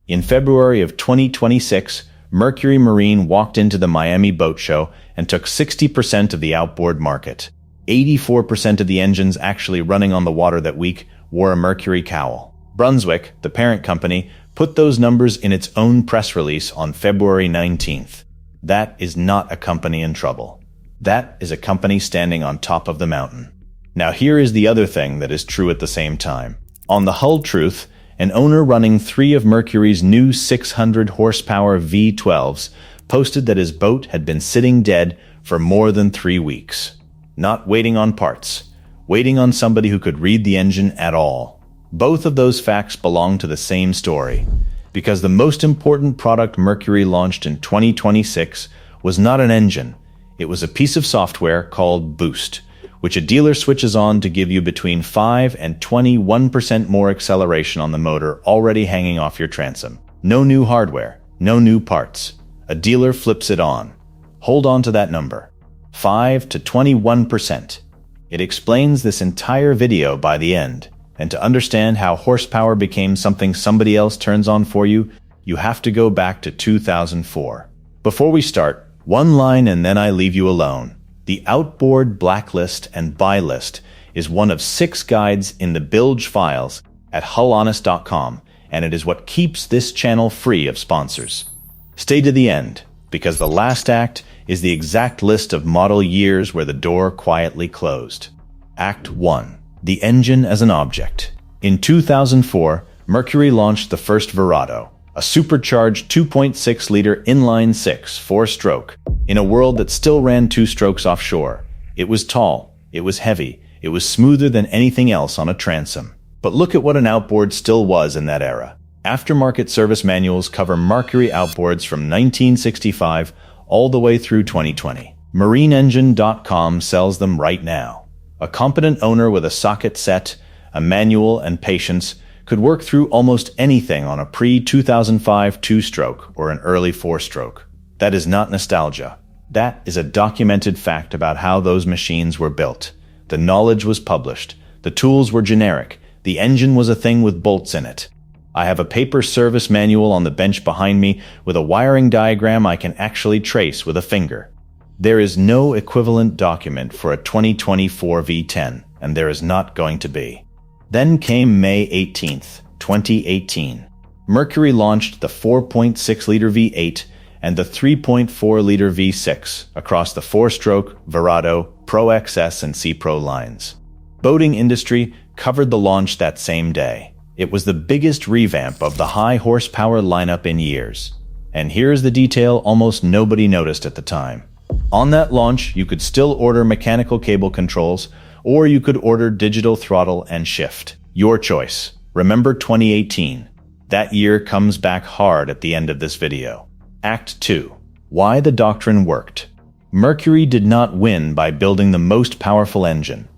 In February of 2026, Mercury Marine walked into the Miami Boat Show and took 60% of the outboard market. 84% of the engines actually running on the water that week wore a Mercury cowl. Brunswick, the parent company, put those numbers in its own press release on February 19th. That is not a company in trouble. That is a company standing on top of the mountain. Now here is the other thing that is true at the same time. On the Hull Truth, an owner running 3 of Mercury's new 600 horsepower V12s posted that his boat had been sitting dead for more than 3 weeks. Not waiting on parts, waiting on somebody who could read the engine at all. Both of those facts belong to the same story, because the most important product Mercury launched in 2026 was not an engine. It was a piece of software called Boost, which a dealer switches on to give you between 5 and 21% more acceleration on the motor already hanging off your transom. No new hardware, no new parts. A dealer flips it on. Hold on to that number. 5 to 21%. It explains this entire video by the end. And to understand how horsepower became something somebody else turns on for you, you have to go back to 2004. Before we start, one line and then I leave you alone. The Outboard Blacklist and Buy List is one of 6 guides in the bilge files at hullhonest.com, and it is what keeps this channel free of sponsors. Stay to the end, because the last act is the exact list of model years where the door quietly closed. Act 1. The engine as an object. In 2004, Mercury launched the first Verado, a supercharged 2.6-liter inline-6 4-stroke, in a world that still ran 2 strokes offshore. It was tall, it was heavy, it was smoother than anything else on a transom. But look at what an outboard still was in that era. Aftermarket service manuals cover Mercury outboards from 1965 all the way through 2020. MarineEngine.com sells them right now. A competent owner with a socket set, a manual, and patience could work through almost anything on a pre-2005 2-stroke or an early 4-stroke. That is not nostalgia. That is a documented fact about how those machines were built. The knowledge was published. The tools were generic. The engine was a thing with bolts in it. I have a paper service manual on the bench behind me with a wiring diagram I can actually trace with a finger. There is no equivalent document for a 2024 V10, and there is not going to be. Then came May 18th, 2018. Mercury launched the 4.6-liter V8 and the 3.4-liter V6 across the 4-stroke, Verado, Pro XS, and C Pro lines. Boating industry covered the launch that same day. It was the biggest revamp of the high-horsepower lineup in years. And here's the detail almost nobody noticed at the time. On that launch, you could still order mechanical cable controls, or you could order digital throttle and shift. Your choice. Remember 2018. That year comes back hard at the end of this video. Act 2. Why the doctrine worked. Mercury did not win by building the most powerful engine.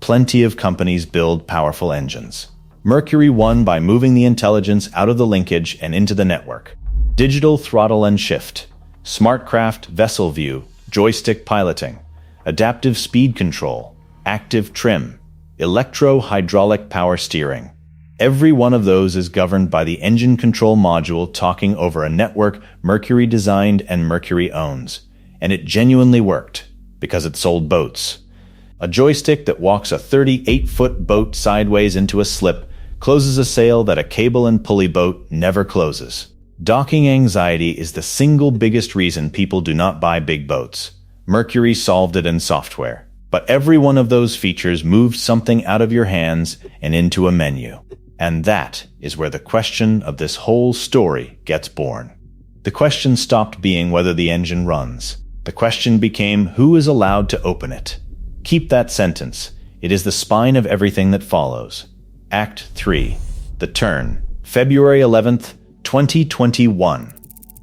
Plenty of companies build powerful engines. Mercury won by moving the intelligence out of the linkage and into the network. Digital throttle and shift. Smartcraft vessel view. Joystick piloting. Adaptive speed control. Active trim. Electro-hydraulic power steering. Every one of those is governed by the engine control module talking over a network Mercury designed and Mercury owns. And it genuinely worked, because it sold boats. A joystick that walks a 38-foot boat sideways into a slip closes a sail that a cable and pulley boat never closes. Docking anxiety is the single biggest reason people do not buy big boats. Mercury solved it in software. But every one of those features moved something out of your hands and into a menu. And that is where the question of this whole story gets born. The question stopped being whether the engine runs. The question became who is allowed to open it. Keep that sentence. It is the spine of everything that follows. Act 3. The Turn. February 11th, 2021.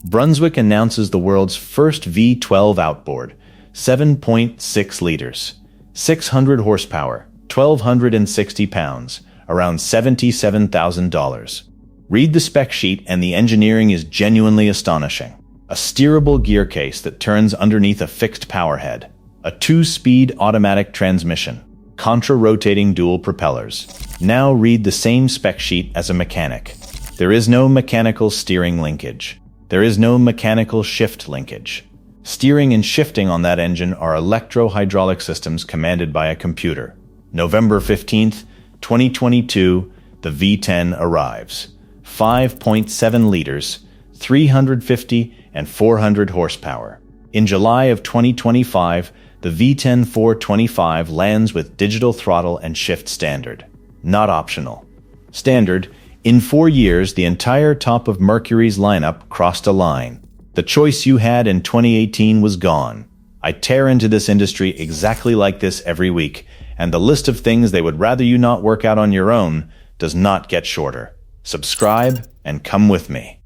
Brunswick announces the world's first V12 outboard. 7.6 liters. 600 horsepower. 1,260 pounds. Around $77,000. Read the spec sheet and the engineering is genuinely astonishing. A steerable gear case that turns underneath a fixed power head. A 2-speed automatic transmission. Contra-rotating dual propellers. Now read the same spec sheet as a mechanic. There is no mechanical steering linkage. There is no mechanical shift linkage. Steering and shifting on that engine are electro-hydraulic systems commanded by a computer. November 15th, 2022, the V10 arrives. 5.7 liters, 350 and 400 horsepower. In July of 2025, the V10 425 lands with digital throttle and shift standard. Not optional. Standard, in 4 years, the entire top of Mercury's lineup crossed a line. The choice you had in 2018 was gone. I tear into this industry exactly like this every week, and the list of things they would rather you not work out on your own does not get shorter. Subscribe and come with me.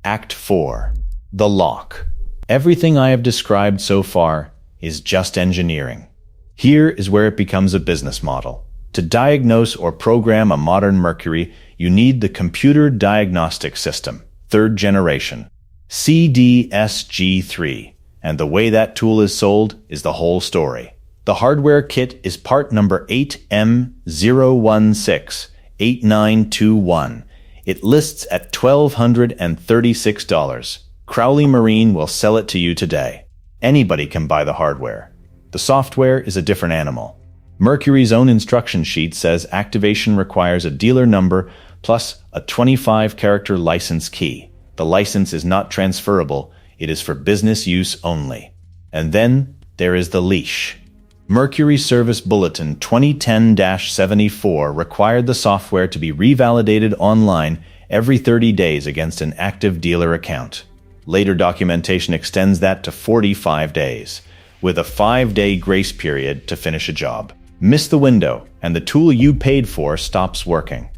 Act 4. The lock. Everything I have described so far is just engineering. Here is where it becomes a business model. To diagnose or program a modern Mercury, you need the computer diagnostic system, 3rd generation, CDSG3, and the way that tool is sold is the whole story. The hardware kit is part number 8M0168921. It lists at $1,236. Crowley Marine will sell it to you today. Anybody can buy the hardware. The software is a different animal. Mercury's own instruction sheet says activation requires a dealer number plus a 25-character license key. The license is not transferable. It is for business use only. And then there is the leash. Mercury Service Bulletin 2010-74 required the software to be revalidated online every 30 days against an active dealer account. Later documentation extends that to 45 days, with a 5-day grace period to finish a job. Miss the window, and the tool you paid for stops working.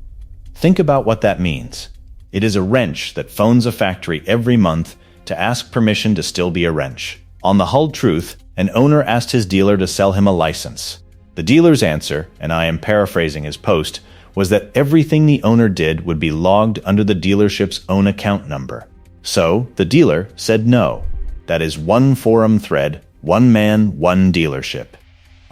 Think about what that means. It is a wrench that phones a factory every month to ask permission to still be a wrench. On the Hull Truth, an owner asked his dealer to sell him a license. The dealer's answer, and I am paraphrasing his post, was that everything the owner did would be logged under the dealership's own account number. So, the dealer said no. That is one forum thread, one man, one dealership.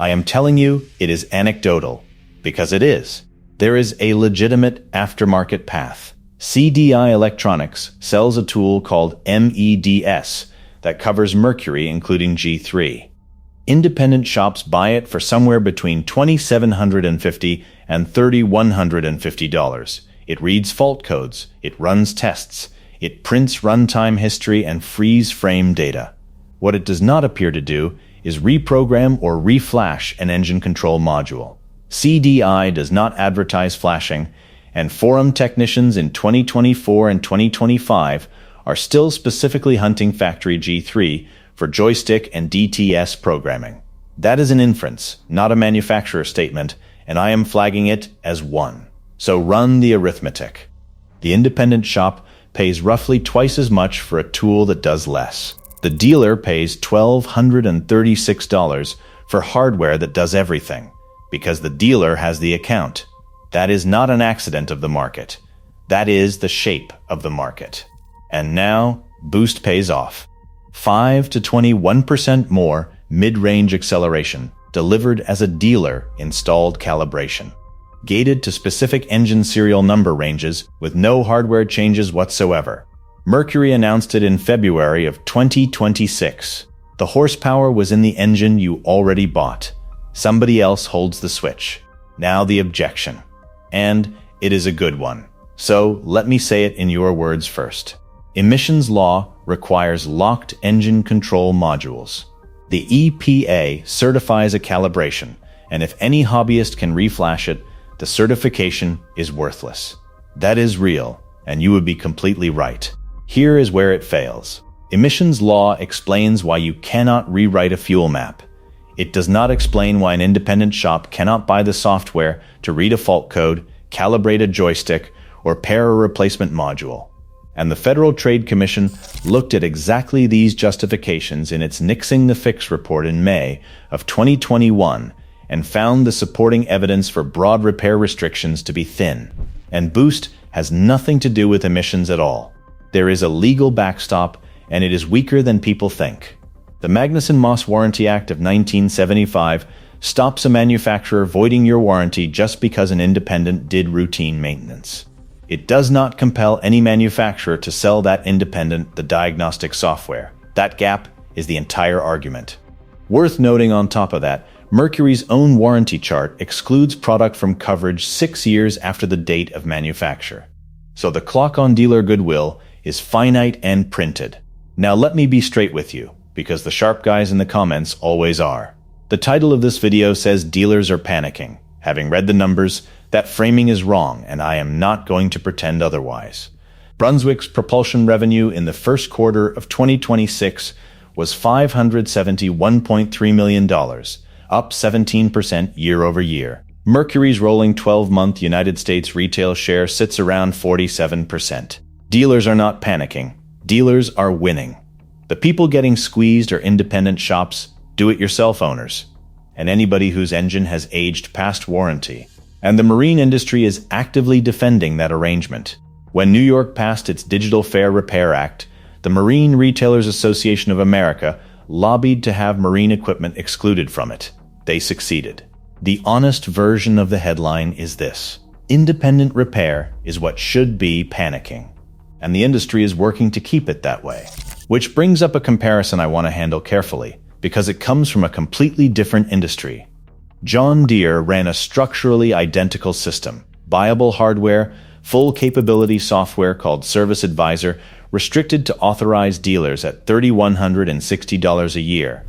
I am telling you, it is anecdotal, because it is. There is a legitimate aftermarket path. CDI Electronics sells a tool called M.E.D.S. that covers Mercury, including G3. Independent shops buy it for somewhere between $2,750 and $3,150. It reads fault codes, it runs tests, it prints runtime history and freeze frame data. What it does not appear to do is reprogram or reflash an engine control module. CDI does not advertise flashing, and forum technicians in 2024 and 2025 are still specifically hunting factory G3 for joystick and DTS programming. That is an inference, not a manufacturer statement, and I am flagging it as one. So run the arithmetic. The independent shop pays roughly twice as much for a tool that does less. The dealer pays $1,236 for hardware that does everything, because the dealer has the account. That is not an accident of the market. That is the shape of the market. And now, Boost pays off. 5 to 21% more mid-range acceleration, delivered as a dealer-installed calibration. Gated to specific engine serial number ranges with no hardware changes whatsoever. Mercury announced it in February of 2026. The horsepower was in the engine you already bought. Somebody else holds the switch. Now the objection. And it is a good one. So let me say it in your words first. Emissions law requires locked engine control modules. The EPA certifies a calibration, and if any hobbyist can reflash it, the certification is worthless. That is real, and you would be completely right. Here is where it fails. Emissions law explains why you cannot rewrite a fuel map. It does not explain why an independent shop cannot buy the software to read a fault code, calibrate a joystick, or pair a replacement module. And the Federal Trade Commission looked at exactly these justifications in its Nixing the Fix report in May of 2021 and found the supporting evidence for broad repair restrictions to be thin. And Boost has nothing to do with emissions at all. There is a legal backstop, and it is weaker than people think. The Magnuson-Moss Warranty Act of 1975 stops a manufacturer voiding your warranty just because an independent did routine maintenance. It does not compel any manufacturer to sell that independent, the diagnostic software. That gap is the entire argument. Worth noting on top of that, Mercury's own warranty chart excludes product from coverage 6 years after the date of manufacture. So the clock on dealer goodwill is finite and printed. Now let me be straight with you, because the sharp guys in the comments always are. The title of this video says dealers are panicking. Having read the numbers, that framing is wrong, and I am not going to pretend otherwise. Brunswick's propulsion revenue in the first quarter of 2026 was $571.3 million, up 17% year over year. Mercury's rolling 12-month United States retail share sits around 47%. Dealers are not panicking. Dealers are winning. The people getting squeezed are independent shops, do-it-yourself owners, and anybody whose engine has aged past warranty. And the marine industry is actively defending that arrangement. When New York passed its Digital Fair Repair Act, the Marine Retailers Association of America lobbied to have marine equipment excluded from it. They succeeded. The honest version of the headline is this: independent repair is what should be panicking. And the industry is working to keep it that way. Which brings up a comparison I want to handle carefully, because it comes from a completely different industry. John Deere ran a structurally identical system, buyable hardware, full capability software called Service Advisor, restricted to authorized dealers at $3,160 a year.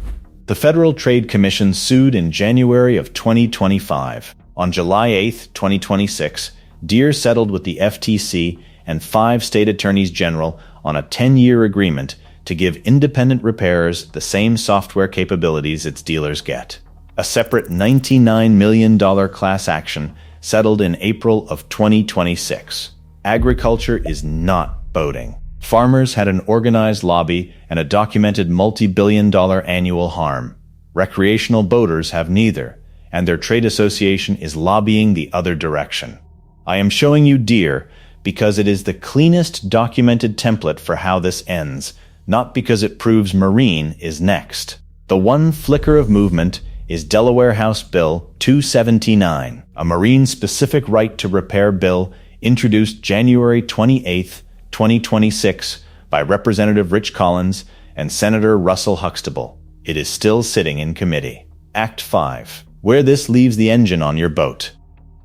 The Federal Trade Commission sued in January of 2025. On July 8, 2026, Deere settled with the FTC and 5 state attorneys general on a 10-year agreement to give independent repairers the same software capabilities its dealers get. A separate $99 million class action settled in April of 2026. Agriculture is not boating. Farmers had an organized lobby and a documented multi-billion-dollar annual harm. Recreational boaters have neither, and their trade association is lobbying the other direction. I am showing you Deere because it is the cleanest documented template for how this ends, not because it proves marine is next. The one flicker of movement is Delaware House Bill 279, a marine-specific right to repair bill introduced January 28, 2026 by Representative Rich Collins and Senator Russell Huxtable. It is still sitting in committee. Act 5. Where this leaves the engine on your boat.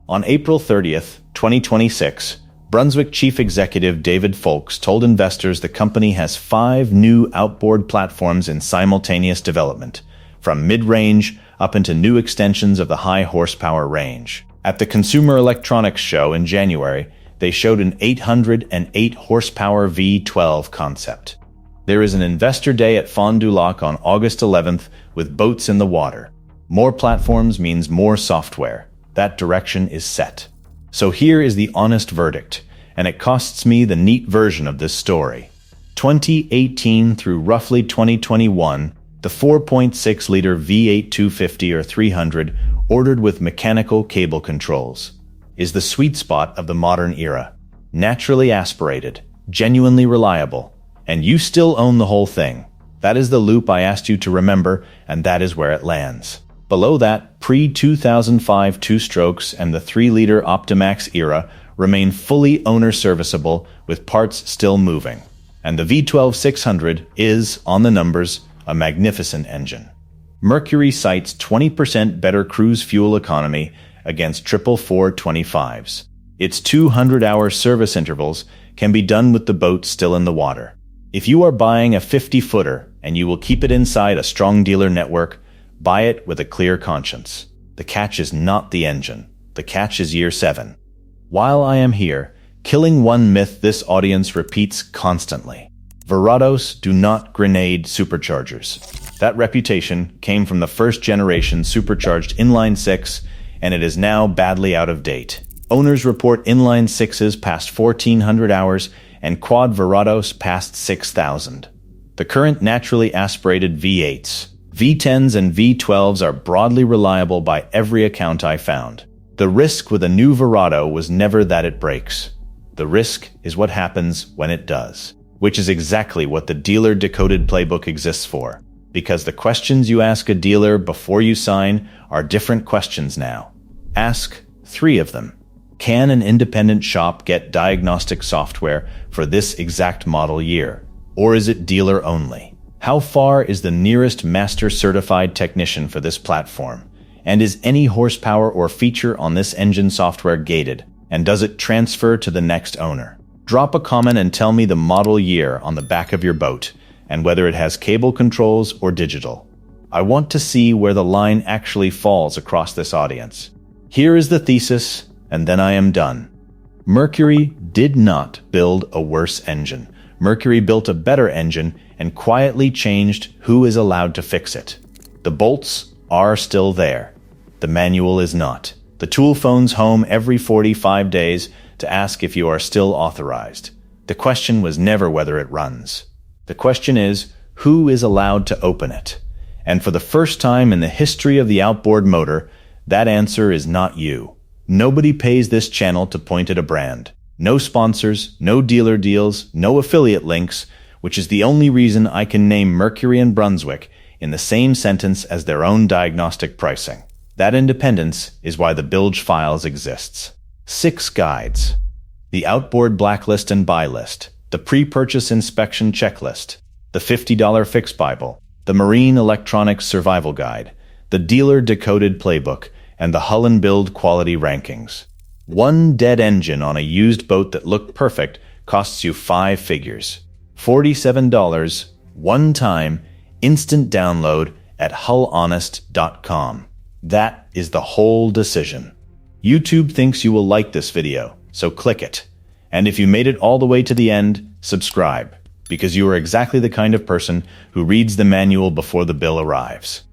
On April 30th, 2026, Brunswick Chief Executive David Folks told investors the company has 5 new outboard platforms in simultaneous development, from mid-range up into new extensions of the high horsepower range. At the Consumer Electronics Show in January, they showed an 808 horsepower V12 concept. There is an investor day at Fond du Lac on August 11th with boats in the water. More platforms means more software. That direction is set. So here is the honest verdict, and it costs me the neat version of this story. 2018 through roughly 2021, the 4.6-liter V8 250 or 300, ordered with mechanical cable controls, is the sweet spot of the modern era. Naturally aspirated, genuinely reliable, and you still own the whole thing. That is the loop I asked you to remember, and that is where it lands. Below that, pre-2005 two-strokes and the 3-liter Optimax era remain fully owner-serviceable with parts still moving. And the V12 600 is, on the numbers, a magnificent engine. Mercury cites 20% better cruise fuel economy against 444-25s. Its 200-hour service intervals can be done with the boat still in the water. If you are buying a 50-footer and you will keep it inside a strong dealer network, buy it with a clear conscience. The catch is not the engine. The catch is year 7. While I am here, killing one myth this audience repeats constantly. Verados do not grenade superchargers. That reputation came from the first-generation supercharged inline-6, and it is now badly out of date. Owners report inline-6s past 1,400 hours and quad Verados past 6,000. The current naturally aspirated V8s, V10s and V12s are broadly reliable by every account I found. The risk with a new Verado was never that it breaks. The risk is what happens when it does, which is exactly what the dealer decoded playbook exists for, because the questions you ask a dealer before you sign are different questions now. Ask 3 of them. Can an independent shop get diagnostic software for this exact model year? Or is it dealer only? How far is the nearest master-certified technician for this platform? And is any horsepower or feature on this engine software gated? And does it transfer to the next owner? Drop a comment and tell me the model year on the back of your boat, and whether it has cable controls or digital. I want to see where the line actually falls across this audience. Here is the thesis, and then I am done. Mercury did not build a worse engine. Mercury built a better engine and quietly changed who is allowed to fix it. The bolts are still there. The manual is not. The tool phones home every 45 days to ask if you are still authorized. The question was never whether it runs. The question is, who is allowed to open it? And for the first time in the history of the outboard motor, that answer is not you. Nobody pays this channel to point at a brand. No sponsors, no dealer deals, no affiliate links, which is the only reason I can name Mercury and Brunswick in the same sentence as their own diagnostic pricing. That independence is why the bilge files exists. 6 guides. The outboard blacklist and buy list, the pre-purchase inspection checklist, the $50 fix Bible, the Marine Electronics Survival Guide, the Dealer Decoded Playbook, and the Hull and Build Quality Rankings. One dead engine on a used boat that looked perfect costs you 5 figures. $47, one time, instant download at hullhonest.com. That is the whole decision. YouTube thinks you will like this video, so click it. And if you made it all the way to the end, subscribe, because you are exactly the kind of person who reads the manual before the bill arrives.